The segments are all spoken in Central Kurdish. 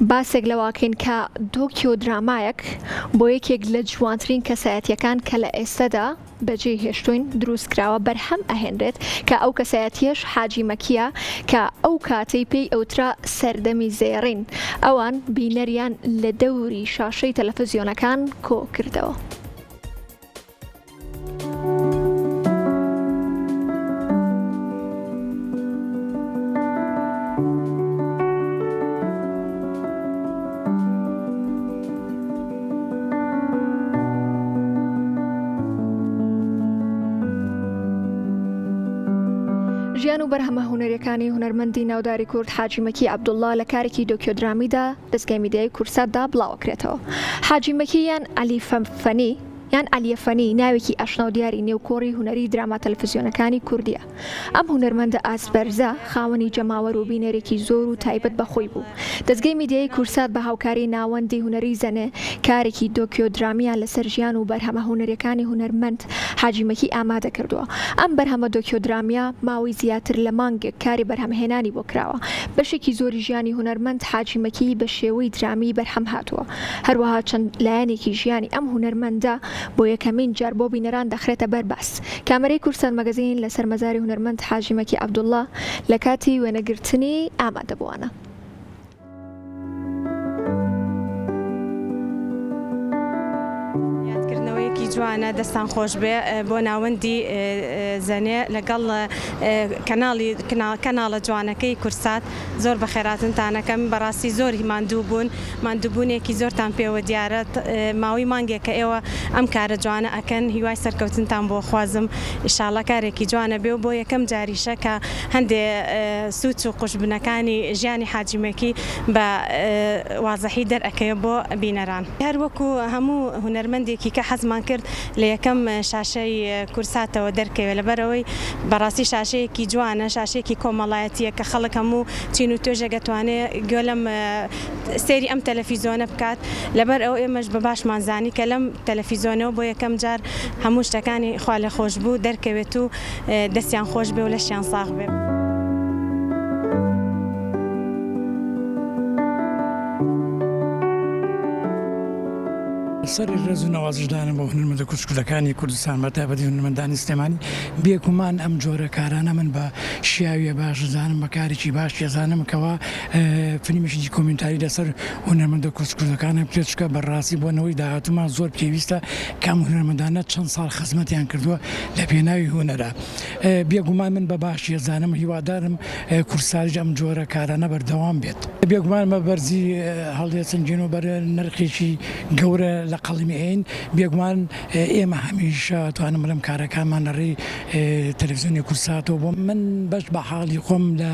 باسێک لەواکەین کە دۆکیۆ درامایەک بۆ یەکێک لە جوانترین کەسایەتیەکان کە لە ئێستادا بەجێ هێشتوین دروستکراوە بەرهەم ئەهێنرێت کە ئەو کەسایەتیەش حاجی مەکیە کە ئەو کاتەی پێی ئەوترا سەردەمی زێڕین ئەوان بینەریان لە دەوری شاشەی تەلەڤیزیۆنەکان کۆ کردەوە. ژیان و بەرهەمە هونەریەکانی هونەرمەندی ناوداری کورد حاجی مەکی عەبدوڵڵا لە کارێکی دۆکیۆدرامیدا دەستگای میدیای کورساتدا بڵاوەکرێتەوە. حاجی مەکی یان عەلیە فەنی ناوێکی ئاشنا و دیاری نێوکۆڕی هونەری دراما تەلەڤیزیۆنەکانی کوردیە. ئەم هونەرمەندە ئاسبەرزە خاوەنی جەماوەر و بینەرێکی زۆر و تایبەت بەخۆی بوو. دەستگای میدیای کورسات بە هاوکاری ناوەندی هونەری زەنێ کارێکی دۆکیۆدرامیان لەسەر ژیان و بەرهەمە هونەریەکانی هونەرمەند حاجی مەکی ئامادە کردووە. ئەم بەرهەمە دۆکیۆدرامیا ماوەی زیاتر لە مانگێک کاری بەرهەمهێنانی بۆ کراوە. بەشێکی زۆری ژیانی هونەرمەند حاجی مەکی بە شێوەی درامی بەرهەم هاتووە. هەروەها چەند لایەنێکی ژیانی ئەم هونەرمەندە بۆ یەکەمین جار بۆ بینەران دەخرێتە بەرباس. کامەرەی کورسات مەگەزین لەسەر مەزاری هونەرمەند حاجی مەکی عەبدوڵڵا لە کاتی وێنەگرتنی ئامادەبووانە. جوانە دەستان خۆش بێ بۆ ناوەندی زەنێ لەگەڵ کەناڵە جوانەکەی کورسات زۆر بە خێراتنتانەکەم بەڕاستی زۆری ماندووبوونێکی زۆرتان پێوە دیارە ماوەی مانگێکە ئێوە ئەم کارە جوانە ئەکەن هیوای سەرکەوتنتان بۆ خوازم ئینشاڵڵا کارێکی جوانە بێ و بۆ یەکەم جاریشە کە هەندێ سووچ و قوشبنەکانی ژیانی حاجی مەکی بە وازەحی دەرئەکەوە بۆ بینەران. هەر وەکو هەموو هونەرمەندێکی کە حەزمان کرد لە یەکەم شاشەی کورساتەوە دەرکەوێت لەبەرەوەی بەڕاستی شاشەیەکی جوانە شاشەیەکی کۆمەڵایەتیە کە خەڵک هەموو چین و توێژە دەتوانێت گوێ لەم سێری ئەم تەلەڤیزیۆنە بکات لەبەر ئەو ئێمەش بە باشمانزانی کە لەم تەلەڤیزیۆنەوە بۆ یەکەم جار هەموو شتەکانی خوا لە خۆش بوو دەرکەوێت و دەستیان خۆش بێ و لەشیان ساغ بێ. سەری ڕێز و نەوازشدانم بۆ هونەرمەندە کوچکوڵەکانی کوردستان بەتایبەتی هونەرمەندانی سلێمانی بێگومان ئەم جۆرە کارانە من بە شیاویە باش دەزانم بە کارێکی باش دەزانم کەوا فیلمێکی کۆمنتاری لەسەر هونەرمەندە کوچکوڵەکانە پێچکە بەڕاستی بۆنەوەی داهاتومان زۆر پێویستە کام هونەرمەندانە چەند ساڵ خزمەتیان کردووە لە پێناوی هونەرە. بێگومان من بە باشی دەزانم هیوادارم کورساریش ئەم جۆرە کارانە بەردەوام بێت. بێگومان مە بەرزی هەڵدێچنجێن و بەر نرخێکی گەورە لە قەڵمی ئین بێگومان ئێمە هەمیشە توانم بڵێم کارەکانمان لەڕێی تەلەڤیزیۆنی کورساتەوە بۆ من بەش بە حاڵی خۆم لە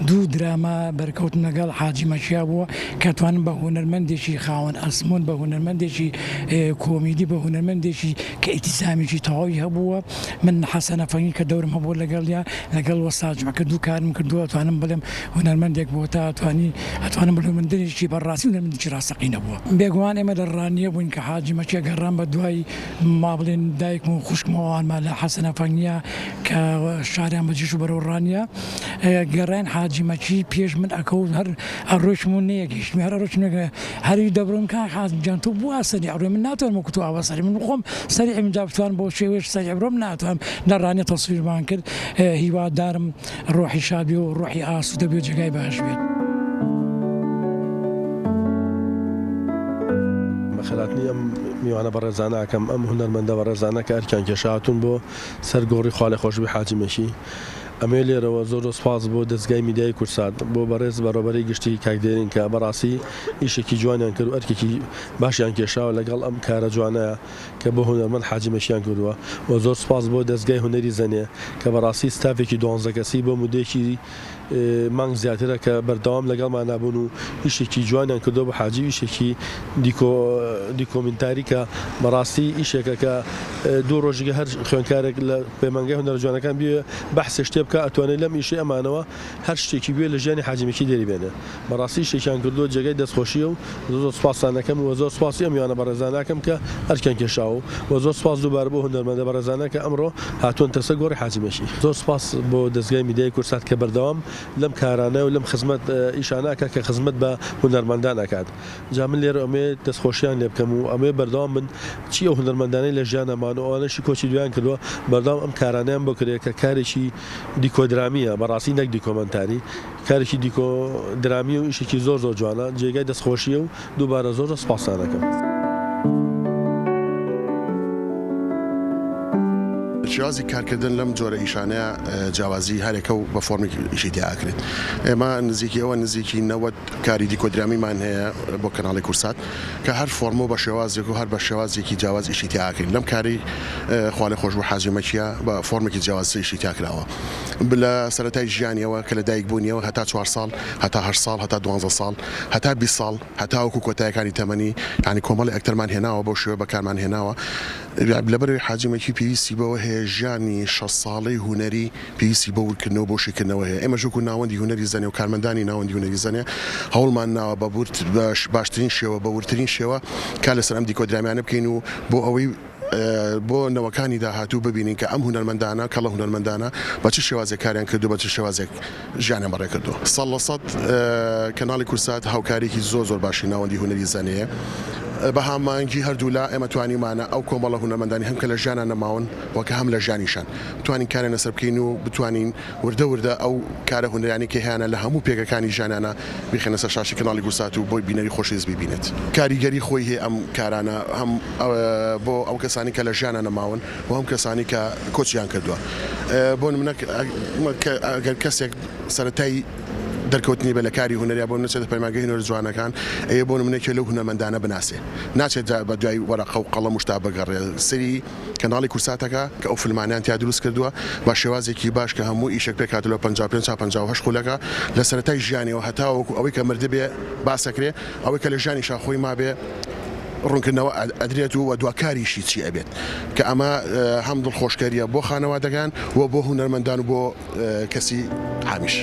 دوو دراما بەرکەوتم لەگەڵ حاجی مەکیا بووە کە توانم بە هونەرمەندێکی خاوەن ئەسمون بە هونەرمەندێکی کۆمیدی بە هونەرمەندێکی کە ئیتیزامیکی تەواوی هەبووە من حەسەنە فەنگی کە دەورم هەبوو لەگەڵیا لەگەڵ وەساجمەکە دوو کارم کردووە توانم بڵێم هونەرمەندێک بۆ تا ئەتوانم بڵێم هونەرمەندێکی بەڕاستی هونەرمەندێکی ڕاستەقینە بووە. بێگومان ئێمە لە ڕانیە بووین کە حاجی مەکیا گەڕام بە دوای ما بڵێن دایکم و خوشکمەوەوانمان لە حەسەنە فەنگیا کە شاریان بەجێش و بەرەو ڕانیە گەڕین حاجی مەکی پێش من ئەکەوت هەر ئەڕۆیشمون نەیەگەیشتمی هەر ئەڕۆچنەکە هەری دەبڕم کە حاجیجان تۆ بووە سەری ئەڕۆی من ناتوانم وەکو تۆ ئاوا سەری من خۆم سەری ئەمجا بتوان بۆ شێوەیەش سەری ئەبرۆم ناتوانم لە ڕانیە تەسویرمان کرد هیوادارم ڕۆحی شادی و ڕۆحی ئاسوودە بێ و جێگای باش بێت. خلاتنی ئەم میوانە بەڕێزانەکەم ئەم هونەرمەندە بەڕێزانە کە ئەرکیان کێشاتون بۆ سەرگۆڕی خوا لە خۆشبی حاجی مەکی ئەمێ لێرەوە زۆر سپاس بۆ دەستگای میدیای کورسات بۆ بەڕێز بەڕێوەبەری گشتی کاکدێرین کە بەڕاستی ئیشێکی جوانیان کرد و ئەرکێکی باشیان کێشاوە لەگەڵ ئەم کارە جوانەیە کە بۆ هونەرمەند حاجی مەکییان کردووە و زۆر سپاس بۆ دەستگای هونەری زەنێ کە بەڕاستی ستافێکی 12 کەسی بۆ مودێکی مانگ زیاترە کە بەردەوام لەگەڵمان نابوون و ئیشێکی جوانیان کردو بە حاجی ئیشێکی دیکۆمنتاری کە بەڕاستی ئیشێکە کە دوو ڕۆژێکە هەر خوێندکارێک لە پەیمانگای هونەرە جوانەکان بێ بەحسێ شتێ بکە ئەتوانێت لەم ئیشەی ئەمانەوە هەر شتێکی بێ لە ژیانی حاجیمەکی دەریبێنێ بەڕاستی شتێکیان کردو جێگەی دەستخۆشیە و زۆر سوپاسانەکەم و زۆر سوپاسی ئەم میوانە بەڕێزانەکەم کە هەرکیان کێشاوە و زۆر سوپاس دووبارە بۆ هونەرمەندە بەڕێزانە کە ئەمڕۆ هاتوون تەسە گۆڕی حاجیمەشی زۆر سوپاس بۆ دەستگای میدیای کورسات کە بەردەوام لەم کارانە و لەم خزمەت ئیشانەکە کە خزمەت بە هونەرمەندان ئەکات جا من لێرە ئەمێ دەستخۆشیان لێ بکەم و ئەمێ بەردەوام من چی ئەو هونەرمەندانەی لە ژیانەمان و ئەوانەشی کۆچی دویان کردووە بەردەوام ئەم کارانیان بۆ کرێ کە کارێکی دیکۆدرامیە بەڕاستی نەک دیکۆمەنتاری کارێکی دیکۆدرامی و ئیشێکی زۆر زۆر جوانە جێگای دەستخۆشیە و دووبارە زۆر سوپاسانەکەم. شێوازی کارکردن لەم جۆرە ئیشانەیە جیاوازی هەرێکە و بە فۆرمێکی ئیشی تیاکرێت ئێمە نزیکیەوە نزیکی 90 کاری دیکۆدرامیمان هەیە بۆ کەناڵی کورسات کە هەر فۆرمۆ بە شێوازێک و هەر بە شێوازێکی جیاواز ئیشی تیاکرێت لەم کاری خوا لێ خۆش بوو حاجیمەکیە بە فۆرمێکی جیاواز ئیشی تیاکراوە لە سەرەتای ژیانیەوە کە لە دایک بوونیەوە هەتا 4 ساڵ هەتا 8 ساڵ هەتا 12 ساڵ هەتا 20 ساڵ هەتا وەکو کۆتایەکانی تەمەنی ینی کۆمەڵی ئەکتەرمان هێناوە بۆ شێوە بەکارمان هێناوە لەبەرەوەی حاجیمەکی پێویستی بەوە هەیە ژیانی 6 ساڵەی هونەری پێویستی بە ورکردنەوە بۆ شێکردنەوە هەیە ئێمە ژووکو ناوەندی هونەری زەنێ و کارمەندانی ناوەندی هونەری زەنێ هەوڵمان ناوە بە باشترین شێوە بە ورترین شێوە کا لەسەر ئەم دیکۆدرامیانە بکەین و بۆ ئەوەی بۆ نەوەکانی داهاتوو ببینین کە ئەم هونەرمەندانە کەڵە هونەرمەندانە بە چ شێوازێک کاریان کردو بە چ شێوازێک ژیانیان بەڕێ کردو 100% کەناڵی کورسات هاوکارێکی زۆر باشی ناوەندی هونەری زەنەیە بە هەمانگی هەردوولا ئێمە توانیمانە ئەو کۆمەڵە هونەرمەندانی هەم کە لە ژیانە نەماون وەکە هەم لە ژیانیشان بتوانین کارێنە سەر بکەین و بتوانین وردە ئەو کارە هونەرانی کە هیانە لە هەموو پێگەکانی ژیانانە بخێنە سەر شاشی کەناڵی کورسات و بۆی بینەری خۆشەویست ببینێت کاریگەری خۆی هەیە ئەم کارانە هەم بۆ ئەو کەسانی کە لە ژیانە نەماون و هەم کەسانی کە کۆچیان کردووە بۆ نمونە ئەگەر کەسێک سەرەتایی دەرکەوتنی بە لە کاری هونەریە بۆ نچێت پەیمانگەی هونەر جوانەکان ئەیە بۆ نمونەیەکێ لەو هونەرمەندانە بناسێ ناچێت بە دوای وەرەقە و قەڵەم و شتا بگەڕێ سەری کەناڵی کورساتەکە کە ئەو فیلمانیان تیا دروست کردووە با شێوازێکی باش کە هەموو ئیشێک پێ کاتەوە 55 خولەکە لە سەرەتای ژیانیەوە هەتا وەکو ئەوەی کە مردبێ باسەکرێ ئەوەی کە لە ژیانی شاخۆی مابێ ڕوونکردنەوە ئەدرێت و دواکاریشی چی ئەبێت کە ئەمە هەم دڵخۆشکاریە بۆ خانەوادەکان و بۆ هونەرمەندان و بۆ کەسی هامیش.